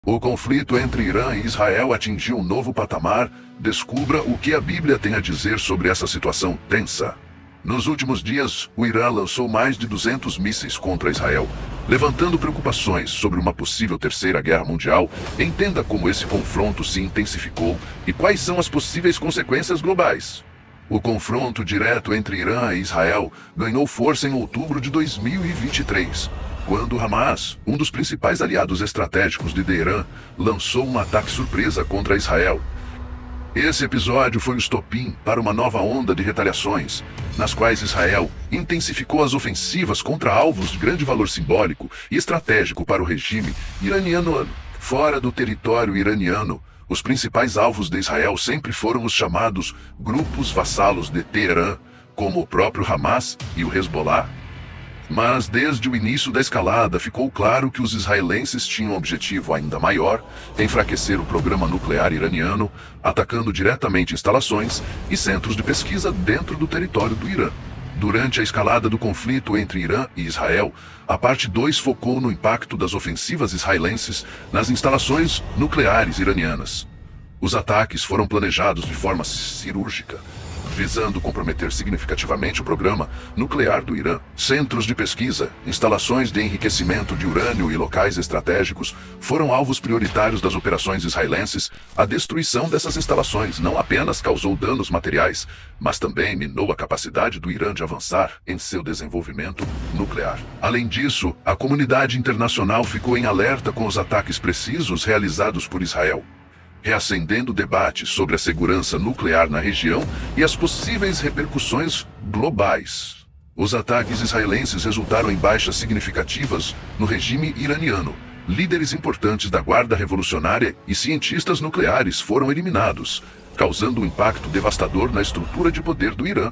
O conflito entre Irã e Israel atingiu um novo patamar. Descubra o que a Bíblia tem a dizer sobre essa situação tensa. Nos últimos dias, o Irã lançou mais de 200 mísseis contra Israel, levantando preocupações sobre uma possível terceira guerra mundial. Entenda como esse confronto se intensificou e quais são as possíveis consequências globais. O confronto direto entre Irã e Israel ganhou força em outubro de 2023, quando Hamas, um dos principais aliados estratégicos de Teherã, lançou um ataque surpresa contra Israel. Esse episódio foi o estopim para uma nova onda de retaliações, nas quais Israel intensificou as ofensivas contra alvos de grande valor simbólico e estratégico para o regime iraniano. Fora do território iraniano, os principais alvos de Israel sempre foram os chamados grupos vassalos de Teherã, como o próprio Hamas e o Hezbollah. Mas desde o início da escalada ficou claro que os israelenses tinham um objetivo ainda maior: enfraquecer o programa nuclear iraniano, atacando diretamente instalações e centros de pesquisa dentro do território do Irã. Durante a escalada do conflito entre Irã e Israel, a parte 2 focou no impacto das ofensivas israelenses nas instalações nucleares iranianas. Os ataques foram planejados de forma cirúrgica, visando comprometer significativamente o programa nuclear do Irã. Centros de pesquisa, instalações de enriquecimento de urânio e locais estratégicos foram alvos prioritários das operações israelenses. A destruição dessas instalações não apenas causou danos materiais, mas também minou a capacidade do Irã de avançar em seu desenvolvimento nuclear. Além disso, a comunidade internacional ficou em alerta com os ataques precisos realizados por Israel, reacendendo debates sobre a segurança nuclear na região e as possíveis repercussões globais. Os ataques israelenses resultaram em baixas significativas no regime iraniano. Líderes importantes da Guarda Revolucionária e cientistas nucleares foram eliminados, causando um impacto devastador na estrutura de poder do Irã.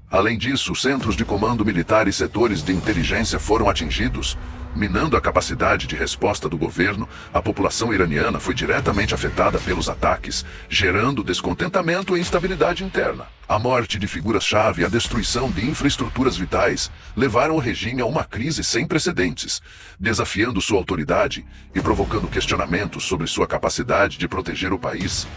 Além disso, centros de comando militar e setores de inteligência foram atingidos, minando a capacidade de resposta do governo. A população iraniana foi diretamente afetada pelos ataques, gerando descontentamento e instabilidade interna. A morte de figuras-chave e a destruição de infraestruturas vitais levaram o regime a uma crise sem precedentes, desafiando sua autoridade e provocando questionamentos sobre sua capacidade de proteger o país.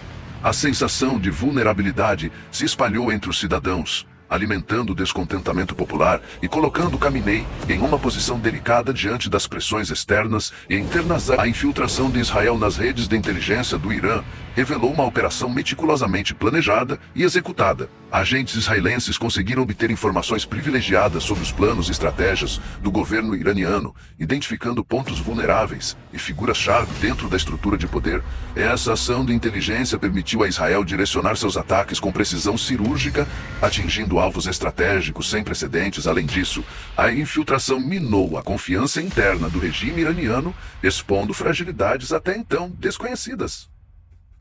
A sensação de vulnerabilidade se espalhou entre os cidadãos, alimentando o descontentamento popular e colocando Khamenei em uma posição delicada diante das pressões externas e internas. A infiltração de Israel nas redes de inteligência do Irã revelou uma operação meticulosamente planejada e executada. Agentes israelenses conseguiram obter informações privilegiadas sobre os planos e estratégias do governo iraniano, identificando pontos vulneráveis e figuras-chave dentro da estrutura de poder. Essa ação de inteligência permitiu a Israel direcionar seus ataques com precisão cirúrgica, atingindo alvos estratégicos sem precedentes. Além disso, a infiltração minou a confiança interna do regime iraniano, expondo fragilidades até então desconhecidas.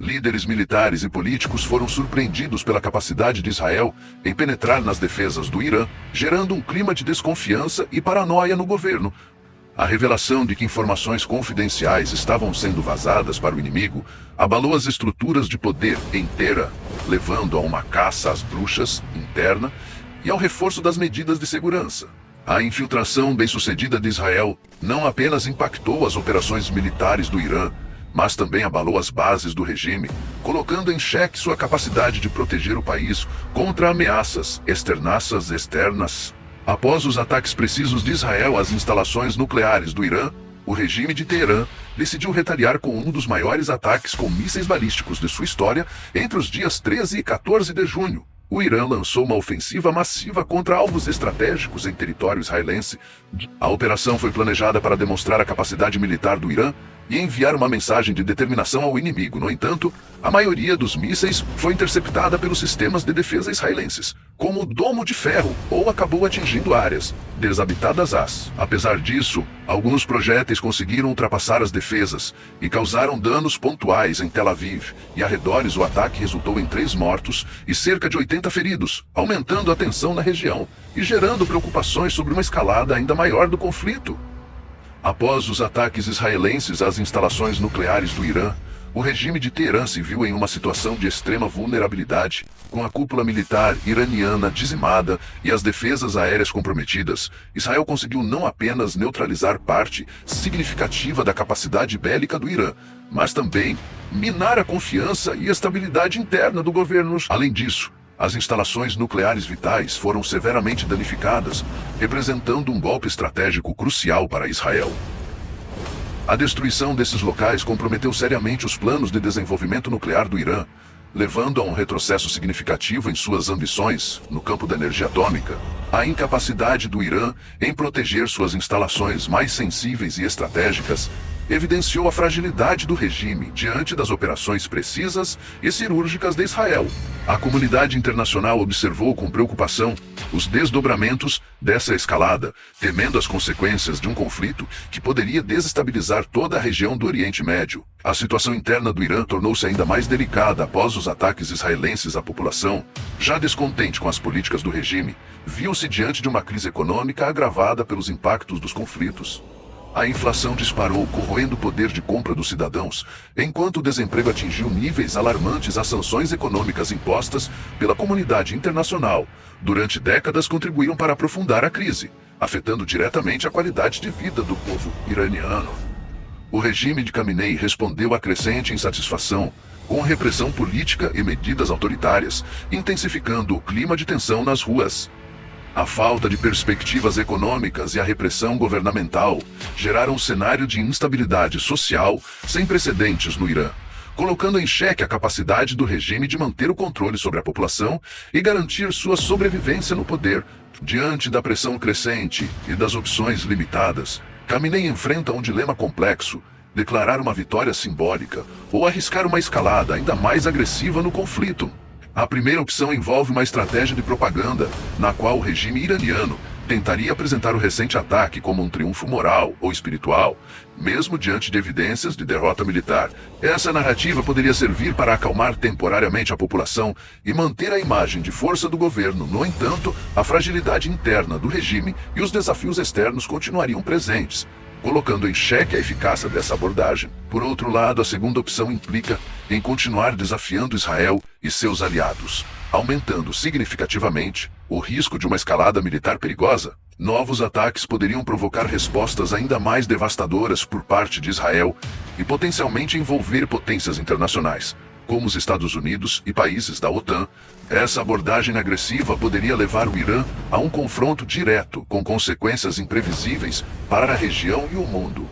Líderes militares e políticos foram surpreendidos pela capacidade de Israel em penetrar nas defesas do Irã, gerando um clima de desconfiança e paranoia no governo. A revelação de que informações confidenciais estavam sendo vazadas para o inimigo abalou as estruturas de poder em Teherã, levando a uma caça às bruxas interna e ao reforço das medidas de segurança. A infiltração bem-sucedida de Israel não apenas impactou as operações militares do Irã, mas também abalou as bases do regime, colocando em xeque sua capacidade de proteger o país contra ameaças externas. Após os ataques precisos de Israel às instalações nucleares do Irã, o regime de Teherã decidiu retaliar com um dos maiores ataques com mísseis balísticos de sua história entre os dias 13 e 14 de junho. O Irã lançou uma ofensiva massiva contra alvos estratégicos em território israelense. A operação foi planejada para demonstrar a capacidade militar do Irã e enviar uma mensagem de determinação ao inimigo. No entanto, a maioria dos mísseis foi interceptada pelos sistemas de defesa israelenses, como o Domo de Ferro, ou acabou atingindo áreas desabitadas. Apesar disso, alguns projéteis conseguiram ultrapassar as defesas e causaram danos pontuais em Tel Aviv e arredores. O ataque resultou em 3 mortos e cerca de 80 feridos, aumentando a tensão na região e gerando preocupações sobre uma escalada ainda maior do conflito. Após os ataques israelenses às instalações nucleares do Irã, O regime de Teherã se viu em uma situação de extrema vulnerabilidade, com a cúpula militar iraniana dizimada e as defesas aéreas comprometidas. Israel conseguiu não apenas neutralizar parte significativa da capacidade bélica do Irã, mas também minar a confiança e estabilidade interna do governo. Além disso, as instalações nucleares vitais foram severamente danificadas, representando um golpe estratégico crucial para Israel. A destruição desses locais comprometeu seriamente os planos de desenvolvimento nuclear do Irã, levando a um retrocesso significativo em suas ambições no campo da energia atômica. A incapacidade do Irã em proteger suas instalações mais sensíveis e estratégicas evidenciou a fragilidade do regime diante das operações precisas e cirúrgicas de Israel. A comunidade internacional observou com preocupação os desdobramentos dessa escalada, temendo as consequências de um conflito que poderia desestabilizar toda a região do Oriente Médio. A situação interna do Irã tornou-se ainda mais delicada após os ataques israelenses à população. Já descontente com as políticas do regime, viu-se diante de uma crise econômica agravada pelos impactos dos conflitos. A inflação disparou, corroendo o poder de compra dos cidadãos, enquanto o desemprego atingiu níveis alarmantes. As sanções econômicas impostas pela comunidade internacional durante décadas contribuíram para aprofundar a crise, afetando diretamente a qualidade de vida do povo iraniano. O regime de Khamenei respondeu à crescente insatisfação com repressão política e medidas autoritárias, intensificando o clima de tensão nas ruas. A falta de perspectivas econômicas e a repressão governamental geraram um cenário de instabilidade social sem precedentes no Irã, colocando em xeque a capacidade do regime de manter o controle sobre a população e garantir sua sobrevivência no poder. Diante da pressão crescente e das opções limitadas, Khamenei enfrenta um dilema complexo: declarar uma vitória simbólica ou arriscar uma escalada ainda mais agressiva no conflito. A primeira opção envolve uma estratégia de propaganda, na qual o regime iraniano tentaria apresentar o recente ataque como um triunfo moral ou espiritual, mesmo diante de evidências de derrota militar. Essa narrativa poderia servir para acalmar temporariamente a população e manter a imagem de força do governo. No entanto, a fragilidade interna do regime e os desafios externos continuariam presentes, colocando em xeque a eficácia dessa abordagem. Por outro lado, a segunda opção implica em continuar desafiando Israel e seus aliados, aumentando significativamente o risco de uma escalada militar perigosa. Novos ataques poderiam provocar respostas ainda mais devastadoras por parte de Israel e potencialmente envolver potências internacionais, como os Estados Unidos e países da OTAN. Essa abordagem agressiva poderia levar o Irã a um confronto direto, com consequências imprevisíveis para a região e o mundo.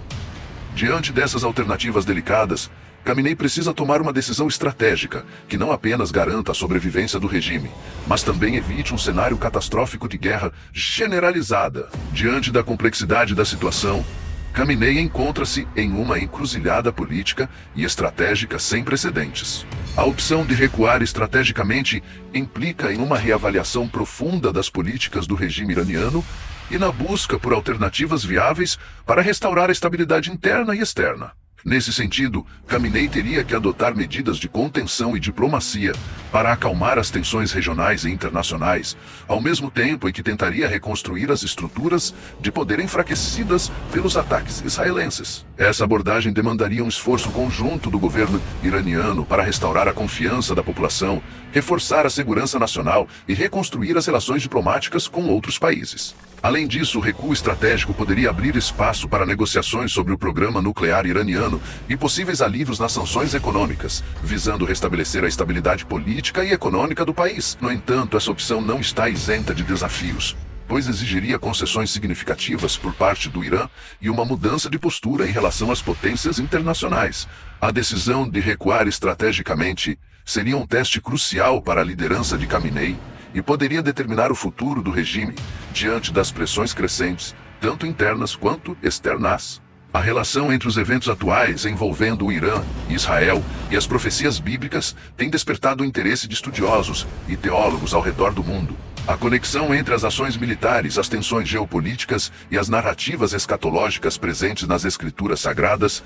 Diante dessas alternativas delicadas, Khamenei precisa tomar uma decisão estratégica que não apenas garanta a sobrevivência do regime, mas também evite um cenário catastrófico de guerra generalizada. Diante da complexidade da situação, Khamenei encontra-se em uma encruzilhada política e estratégica sem precedentes. A opção de recuar estrategicamente implica em uma reavaliação profunda das políticas do regime iraniano e na busca por alternativas viáveis para restaurar a estabilidade interna e externa. Nesse sentido, Khamenei teria que adotar medidas de contenção e diplomacia para acalmar as tensões regionais e internacionais, ao mesmo tempo em que tentaria reconstruir as estruturas de poder enfraquecidas pelos ataques israelenses. Essa abordagem demandaria um esforço conjunto do governo iraniano para restaurar a confiança da população, reforçar a segurança nacional e reconstruir as relações diplomáticas com outros países. Além disso, o recuo estratégico poderia abrir espaço para negociações sobre o programa nuclear iraniano e possíveis alívios nas sanções econômicas, visando restabelecer a estabilidade política e econômica do país. No entanto, essa opção não está isenta de desafios, pois exigiria concessões significativas por parte do Irã e uma mudança de postura em relação às potências internacionais. A decisão de recuar estrategicamente seria um teste crucial para a liderança de Khamenei e poderia determinar o futuro do regime diante das pressões crescentes, tanto internas quanto externas. A relação entre os eventos atuais envolvendo o Irã e Israel e as profecias bíblicas tem despertado o interesse de estudiosos e teólogos ao redor do mundo. A conexão entre as ações militares, as tensões geopolíticas e as narrativas escatológicas presentes nas escrituras sagradas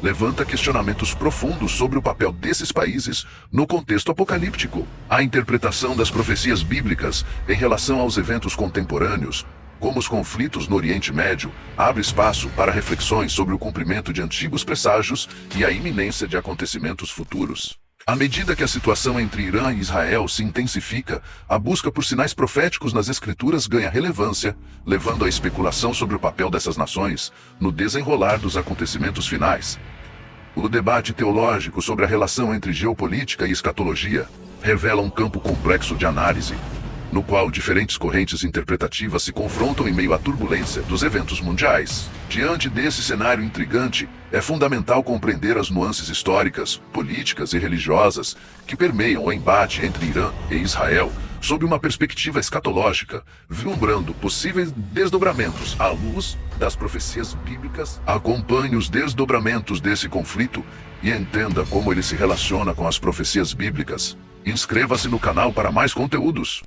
levanta questionamentos profundos sobre o papel desses países no contexto apocalíptico. A interpretação das profecias bíblicas em relação aos eventos contemporâneos Como os conflitos no Oriente Médio, abre espaço para reflexões sobre o cumprimento de antigos presságios e a iminência de acontecimentos futuros. À medida que a situação entre Irã e Israel se intensifica, a busca por sinais proféticos nas Escrituras ganha relevância, levando à especulação sobre o papel dessas nações no desenrolar dos acontecimentos finais. O debate teológico sobre a relação entre geopolítica e escatologia revela um campo complexo de análise, no qual diferentes correntes interpretativas se confrontam em meio à turbulência dos eventos mundiais. Diante desse cenário intrigante, é fundamental compreender as nuances históricas, políticas e religiosas que permeiam o embate entre Irã e Israel, sob uma perspectiva escatológica, vislumbrando possíveis desdobramentos à luz das profecias bíblicas. Acompanhe os desdobramentos desse conflito e entenda como ele se relaciona com as profecias bíblicas. Inscreva-se no canal para mais conteúdos.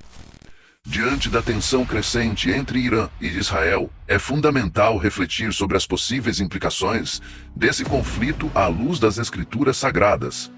Diante da tensão crescente entre Irã e Israel, é fundamental refletir sobre as possíveis implicações desse conflito à luz das Escrituras Sagradas.